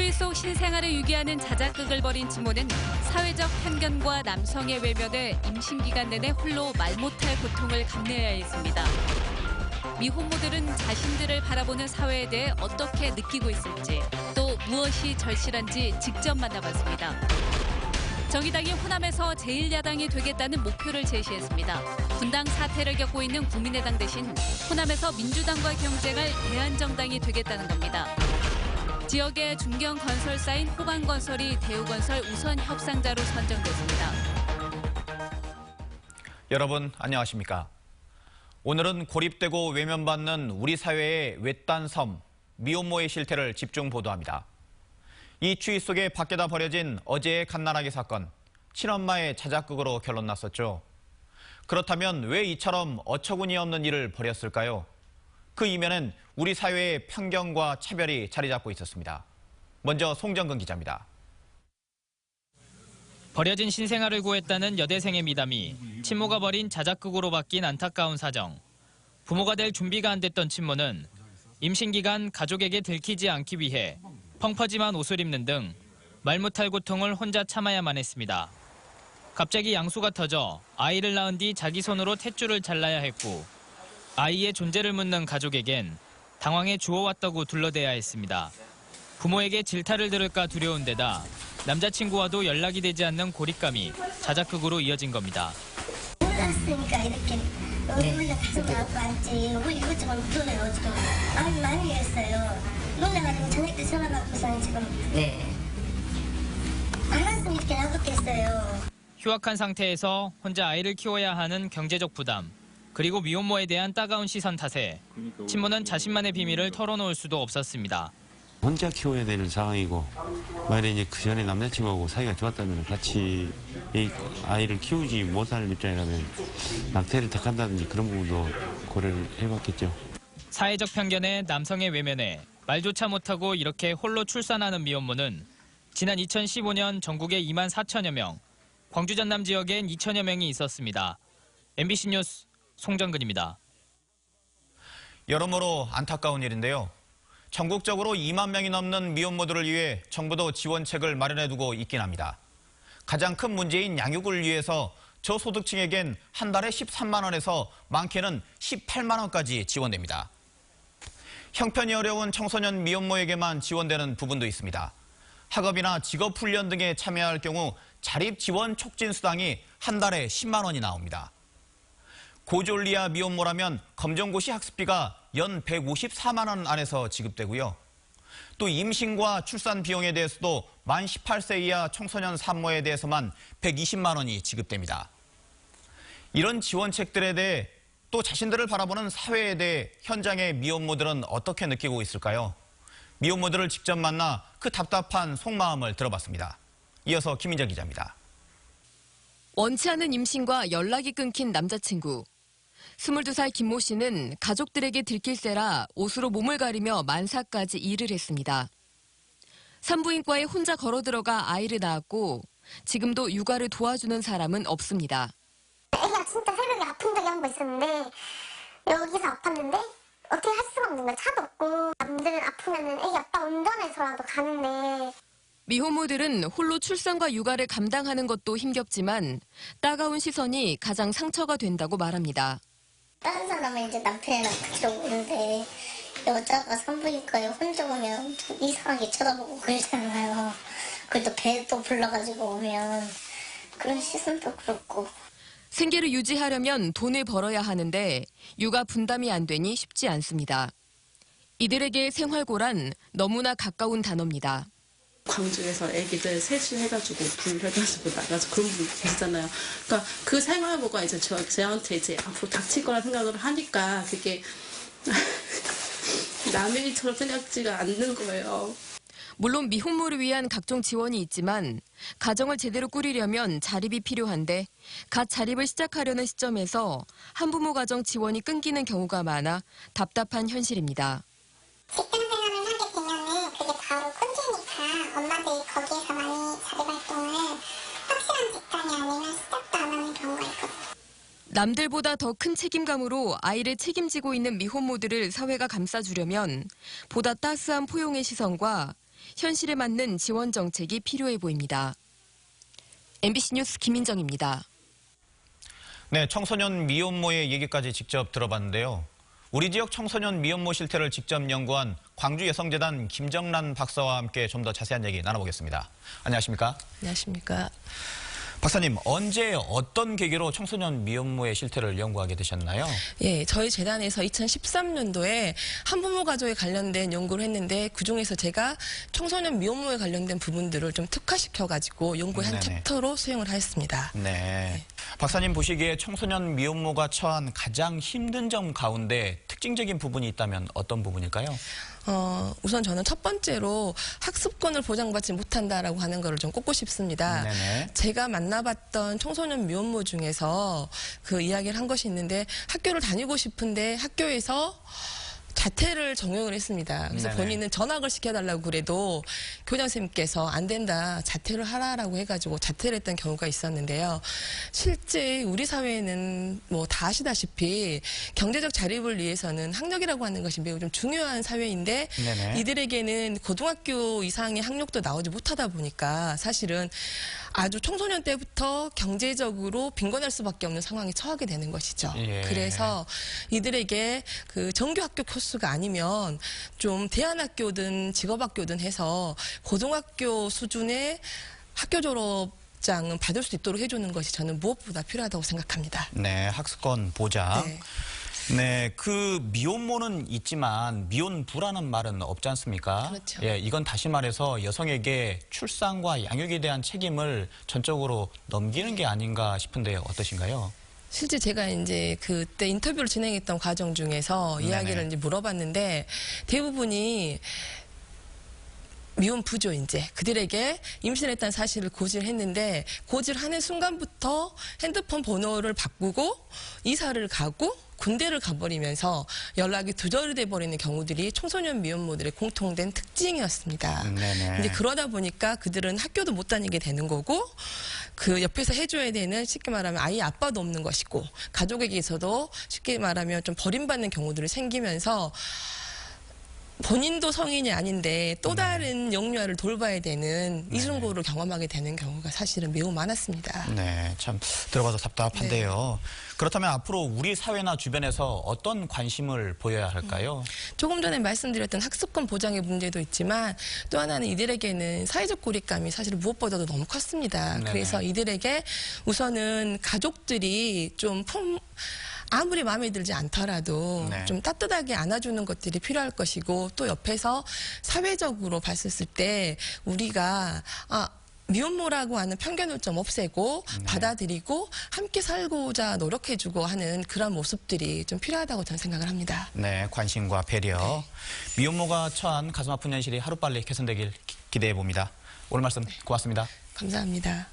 추위 속 신생아를 유기하는 자작극을 벌인 친모는 사회적 편견과 남성의 외면에 임신기간 내내 홀로 말 못할 고통을 감내해야 했습니다. 미혼모들은 자신들을 바라보는 사회에 대해 어떻게 느끼고 있을지, 또 무엇이 절실한지 직접 만나봤습니다. 정의당이 호남에서 제1야당이 되겠다는 목표를 제시했습니다. 분당 사태를 겪고 있는 국민의당 대신 호남에서 민주당과 경쟁할 대안정당이 되겠다는 겁니다. 지역의 중견 건설사인 호반건설이 대우건설 우선 협상자로 선정됐습니다. 여러분 안녕하십니까? 오늘은 고립되고 외면받는 우리 사회의 외딴 섬, 미혼모의 실태를 집중 보도합니다. 이 추위 속에 밖에다 버려진 어제의 갓난아기 사건, 친엄마의 자작극으로 결론 났었죠. 그렇다면 왜 이처럼 어처구니 없는 일을 벌였을까요? 그 이면엔 우리 사회의 편견과 차별이 자리 잡고 있었습니다. 먼저 송정근 기자입니다. 버려진 신생아를 구했다는 여대생의 미담이 친모가 벌인 자작극으로 바뀐 안타까운 사정. 부모가 될 준비가 안 됐던 친모는 임신 기간 가족에게 들키지 않기 위해 펑퍼짐한 옷을 입는 등 말 못할 고통을 혼자 참아야만 했습니다. 갑자기 양수가 터져 아이를 낳은 뒤 자기 손으로 탯줄을 잘라야 했고 아이의 존재를 묻는 가족에겐 당황해 주워왔다고 둘러대야 했습니다. 부모에게 질타를 들을까 두려운 데다 남자친구와도 연락이 되지 않는 고립감이 자작극으로 이어진 겁니다. 몰랐으니까 이렇게 우리가 가슴 아프고 앉지 뭐 이것저것 물어요 지금. 많이 했어요. 놀래가지고 저녁 때 전화 받고서 지금 안 왔으면 이렇게 놔뒀겠어요. 휴학한 상태에서 혼자 아이를 키워야 하는 경제적 부담, 그리고 미혼모에 대한 따가운 시선 탓에 친모는 자신만의 비밀을 털어놓을 수도 없었습니다. 혼자 키워야 되는 상황이고 만약에 이제 그 전에 남자친구하고 사이가 좋았다면 같이 이 아이를 키우지 못할 입장이라면 낙태를 택한다든지 그런 부분도 고려를 해봤겠죠. 사회적 편견에 남성의 외면에 말조차 못하고 이렇게 홀로 출산하는 미혼모는 지난 2015년 전국에 2만 4천여 명, 광주 전남 지역엔 2천여 명이 있었습니다. MBC 뉴스 송정근입니다. 여러모로 안타까운 일인데요. 전국적으로 2만 명이 넘는 미혼모들을 위해 정부도 지원책을 마련해두고 있긴 합니다. 가장 큰 문제인 양육을 위해서 저소득층에겐 한 달에 13만 원에서 많게는 18만 원까지 지원됩니다. 형편이 어려운 청소년 미혼모에게만 지원되는 부분도 있습니다. 학업이나 직업훈련 등에 참여할 경우 자립지원 촉진수당이 한 달에 10만 원이 나옵니다. 고졸리아 미혼모라면 검정고시 학습비가 연 154만 원 안에서 지급되고요. 또 임신과 출산 비용에 대해서도 만 18세 이하 청소년 산모에 대해서만 120만 원이 지급됩니다. 이런 지원책들에 대해 또 자신들을 바라보는 사회에 대해 현장의 미혼모들은 어떻게 느끼고 있을까요? 미혼모들을 직접 만나 그 답답한 속마음을 들어봤습니다. 이어서 김민정 기자입니다. 원치 않은 임신과 연락이 끊긴 남자친구. 22살 김모 씨는 가족들에게 들킬세라 옷으로 몸을 가리며 만사까지 일을 했습니다. 산부인과에 혼자 걸어 들어가 아이를 낳았고 지금도 육아를 도와주는 사람은 없습니다. 애가 진짜 새벽에 아픈 적이 한 번 있었는데 여기서 아팠는데 어떻게 할 수가 없는 거야. 차도 없고 남들은 아프면은 애기 아빠 운전해서라도 가는데. 미혼모들은 홀로 출산과 육아를 감당하는 것도 힘겹지만 따가운 시선이 가장 상처가 된다고 말합니다. 다른 사람은 이제 남편이랑 같이 오는데 여자가 산부인과에 혼자 오면 이상하게 쳐다보고 그러잖아요. 그래도 배도 불러가지고 오면 그런 시선도 그렇고. 생계를 유지하려면 돈을 벌어야 하는데 육아 분담이 안 되니 쉽지 않습니다. 이들에게 생활고란 너무나 가까운 단어입니다. 광주에서 애기들 셋이 해가지고 불려가지고 나가서 그런 분 계시잖아요. 그러니까 그 생활고가 이제 저한테 이제 앞으로 닥칠 거라 생각을 하니까 그게 남의 일처럼 생각지가 않는 거예요. 물론 미혼모를 위한 각종 지원이 있지만 가정을 제대로 꾸리려면 자립이 필요한데 갓 자립을 시작하려는 시점에서 한부모 가정 지원이 끊기는 경우가 많아 답답한 현실입니다. 직장 생활을 하게 되면은 그게 바로 콘지니까 엄마들이 거기에서 많이 자립활동을 확실한 직장이 아니면 시작도 안 하는 경우가 있거든요. 남들보다 더 큰 책임감으로 아이를 책임지고 있는 미혼모들을 사회가 감싸주려면 보다 따스한 포용의 시선과 현실에 맞는 지원 정책이 필요해 보입니다. MBC 뉴스 김민정입니다. 네, 청소년 미혼모의 얘기까지 직접 들어봤는데요. 우리 지역 청소년 미혼모 실태를 직접 연구한 광주여성재단 김정란 박사와 함께 좀 더 자세한 얘기 나눠보겠습니다. 안녕하십니까? 안녕하십니까? 박사님, 언제 어떤 계기로 청소년 미혼모의 실태를 연구하게 되셨나요? 예, 저희 재단에서 2013년도에 한부모 가족에 관련된 연구를 했는데 그중에서 제가 청소년 미혼모에 관련된 부분들을 좀 특화시켜가지고 연구의 한 네네. 챕터로 수행을 하였습니다. 네. 박사님 보시기에 청소년 미혼모가 처한 가장 힘든 점 가운데 특징적인 부분이 있다면 어떤 부분일까요? 우선 저는 첫 번째로 학습권을 보장받지 못한다라고 하는 거를 좀 꼽고 싶습니다. 네네. 제가 만나봤던 청소년 미혼모 중에서 그 이야기를 한 것이 있는데 학교를 다니고 싶은데 학교에서 자퇴를 정용을 했습니다. 그래서 네네. 본인은 전학을 시켜달라고 그래도 교장 선생님께서 안 된다, 자퇴를 하라라고 해가지고 자퇴를 했던 경우가 있었는데요. 실제 우리 사회는 뭐 다 아시다시피 경제적 자립을 위해서는 학력이라고 하는 것이 매우 좀 중요한 사회인데 네네. 이들에게는 고등학교 이상의 학력도 나오지 못하다 보니까 사실은 아주 청소년 때부터 경제적으로 빈곤할 수밖에 없는 상황에 처하게 되는 것이죠. 예. 그래서 이들에게 그 정규 학교 코스가 아니면 좀 대안학교든 직업학교든 해서 고등학교 수준의 학교 졸업장은 받을 수 있도록 해주는 것이 저는 무엇보다 필요하다고 생각합니다. 네, 학습권 보장. 네. 네, 그 미혼모는 있지만 미혼부라는 말은 없지 않습니까? 그렇죠. 예, 이건 다시 말해서 여성에게 출산과 양육에 대한 책임을 전적으로 넘기는 게 아닌가 싶은데요. 어떠신가요? 실제 제가 이제 그때 인터뷰를 진행했던 과정 중에서 네네. 이야기를 이제 물어봤는데 대부분이 미혼부죠. 이제 그들에게 임신했다는 사실을 고지했는데 고지하는 순간부터 핸드폰 번호를 바꾸고 이사를 가고 군대를 가버리면서 연락이 두절이 돼버리는 경우들이 청소년 미혼모들의 공통된 특징이었습니다. 네네. 이제 그러다 보니까 그들은 학교도 못 다니게 되는 거고 그 옆에서 해줘야 되는 쉽게 말하면 아이 아빠도 없는 것이고 가족에게서도 쉽게 말하면 좀 버림받는 경우들이 생기면서 본인도 성인이 아닌데 또 다른 영유아를 돌봐야 되는 이중고를 경험하게 되는 경우가 사실은 매우 많았습니다. 네, 참 들어봐서 답답한데요. 그렇다면 앞으로 우리 사회나 주변에서 어떤 관심을 보여야 할까요? 조금 전에 말씀드렸던 학습권 보장의 문제도 있지만 또 하나는 이들에게는 사회적 고립감이 사실 무엇보다도 너무 컸습니다. 네네. 그래서 이들에게 우선은 가족들이 좀 아무리 마음에 들지 않더라도 네. 좀 따뜻하게 안아주는 것들이 필요할 것이고 또 옆에서 사회적으로 봤을 때 우리가 미혼모라고 하는 편견을 좀 없애고 받아들이고 함께 살고자 노력해주고 하는 그런 모습들이 좀 필요하다고 저는 생각을 합니다. 네, 관심과 배려. 미혼모가 처한 가슴 아픈 현실이 하루빨리 개선되길 기대해 봅니다. 오늘 말씀 고맙습니다. 감사합니다.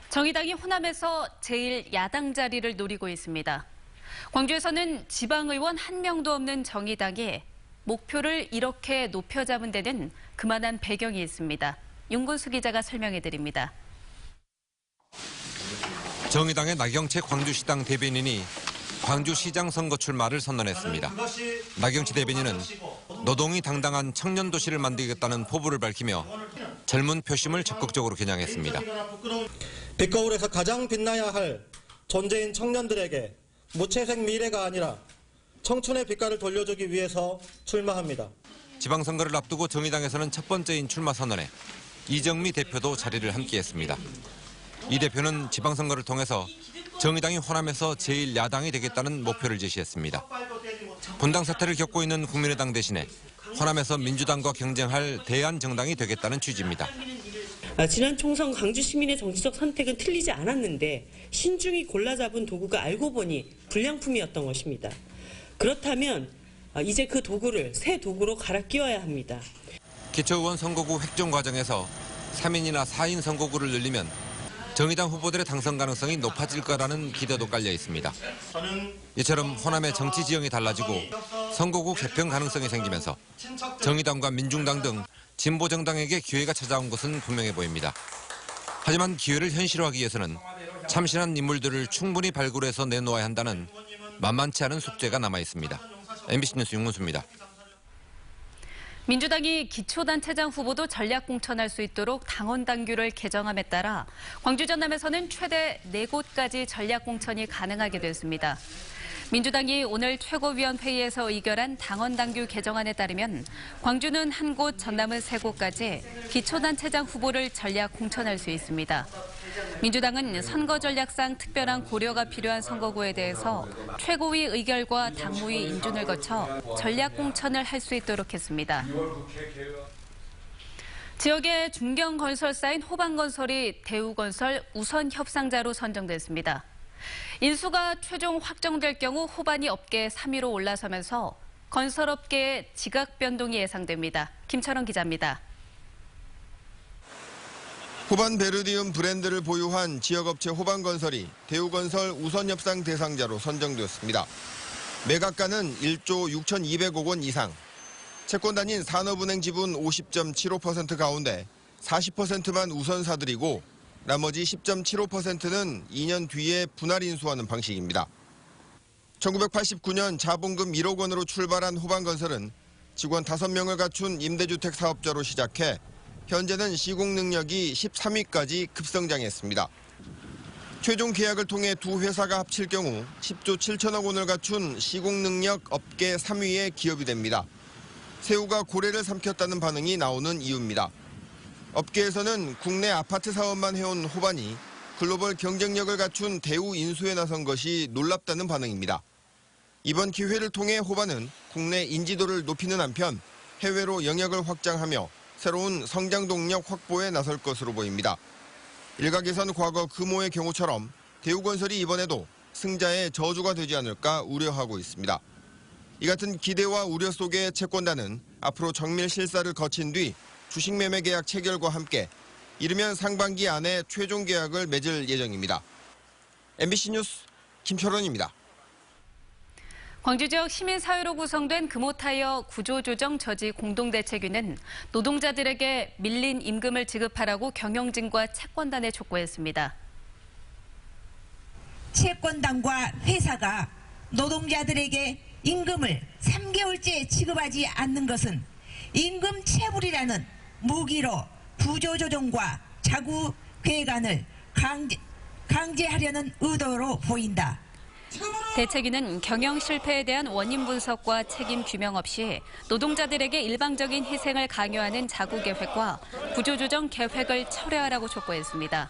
정의당이 호남에서 제1야당 자리를 노리고 있습니다. 광주에서는 지방의원 한 명도 없는 정의당이 목표를 이렇게 높여 잡은 데는 그만한 배경이 있습니다. 윤근수 기자가 설명해드립니다. 정의당의 나경채 광주시당 대변인이 광주시장 선거 출마를 선언했습니다. 나경채 대변인은 노동이 당당한 청년도시를 만들겠다는 포부를 밝히며 젊은 표심을 적극적으로 겨냥했습니다. 빛거울에서 가장 빛나야 할 존재인 청년들에게 무채색 미래가 아니라 청춘의 빛깔을 돌려주기 위해서 출마합니다. 지방선거를 앞두고 정의당에서는 첫 번째인 출마 선언에 이정미 대표도 자리를 함께했습니다. 이 대표는 지방선거를 통해서 정의당이 호남에서 제1야당이 되겠다는 목표를 제시했습니다. 분당 사태를 겪고 있는 국민의당 대신에 호남에서 민주당과 경쟁할 대안정당이 되겠다는 취지입니다. 지난 총선 광주 시민의 정치적 선택은 틀리지 않았는데 신중히 골라잡은 도구가 알고 보니 불량품이었던 것입니다. 그렇다면 이제 그 도구를 새 도구로 갈아 끼워야 합니다. 기초의원 선거구 획정 과정에서 3인이나 4인 선거구를 늘리면 정의당 후보들의 당선 가능성이 높아질 거라는 기대도 깔려 있습니다. 이처럼 호남의 정치 지형이 달라지고 선거구 개편 가능성이 생기면서 정의당과 민중당 등 진보 정당에게 기회가 찾아온 것은 분명해 보입니다. 하지만 기회를 현실화하기 위해서는 참신한 인물들을 충분히 발굴해서 내놓아야 한다는 만만치 않은 숙제가 남아 있습니다. MBC 뉴스 윤문수입니다. 민주당이 기초단체장 후보도 전략 공천할 수 있도록 당원 당규를 개정함에 따라 광주 전남에서는 최대 4곳까지 전략 공천이 가능하게 됐습니다. 민주당이 오늘 최고위원회의에서 의결한 당원 당규 개정안에 따르면 광주는 1곳, 전남은 3곳까지 기초단체장 후보를 전략 공천할 수 있습니다. 민주당은 선거 전략상 특별한 고려가 필요한 선거구에 대해서 최고위 의결과 당무위 인준을 거쳐 전략 공천을 할 수 있도록 했습니다. 지역의 중견 건설사인 호반건설이 대우건설 우선 협상자로 선정됐습니다. 인수가 최종 확정될 경우 호반이 업계 3위로 올라서면서 건설업계의 지각 변동이 예상됩니다. 김철원 기자입니다. 호반 베르디움 브랜드를 보유한 지역업체 호반건설이 대우건설 우선협상 대상자로 선정되었습니다. 매각가는 1조 6,200억 원 이상, 채권단인 산업은행 지분 50.75% 가운데 40%만 우선 사들이고 나머지 10.75%는 2년 뒤에 분할 인수하는 방식입니다. 1989년 자본금 1억 원으로 출발한 호반건설은 직원 5명을 갖춘 임대주택 사업자로 시작해 현재는 시공 능력이 13위까지 급성장했습니다. 최종 계약을 통해 두 회사가 합칠 경우 10조 7천억 원을 갖춘 시공 능력 업계 3위의 기업이 됩니다. 새우가 고래를 삼켰다는 반응이 나오는 이유입니다. 업계에서는 국내 아파트 사업만 해온 호반이 글로벌 경쟁력을 갖춘 대우 인수에 나선 것이 놀랍다는 반응입니다. 이번 기회를 통해 호반은 국내 인지도를 높이는 한편 해외로 영역을 확장하며 새로운 성장 동력 확보에 나설 것으로 보입니다. 일각에선 과거 금호의 경우처럼 대우건설이 이번에도 승자의 저주가 되지 않을까 우려하고 있습니다. 이 같은 기대와 우려 속에 채권단은 앞으로 정밀 실사를 거친 뒤 주식 매매 계약 체결과 함께 이르면 상반기 안에 최종 계약을 맺을 예정입니다. MBC 뉴스 김철원입니다. 광주 지역 시민사회로 구성된 금호타이어 구조조정 저지 공동대책위는 노동자들에게 밀린 임금을 지급하라고 경영진과 채권단에 촉구했습니다. 채권단과 회사가 노동자들에게 임금을 3개월째 지급하지 않는 것은 임금 체불이라는 무기로 구조조정과 자구 계획안을 강제하려는 의도로 보인다. 대책위는 경영 실패에 대한 원인 분석과 책임 규명 없이 노동자들에게 일방적인 희생을 강요하는 자구 계획과 구조조정 계획을 철회하라고 촉구했습니다.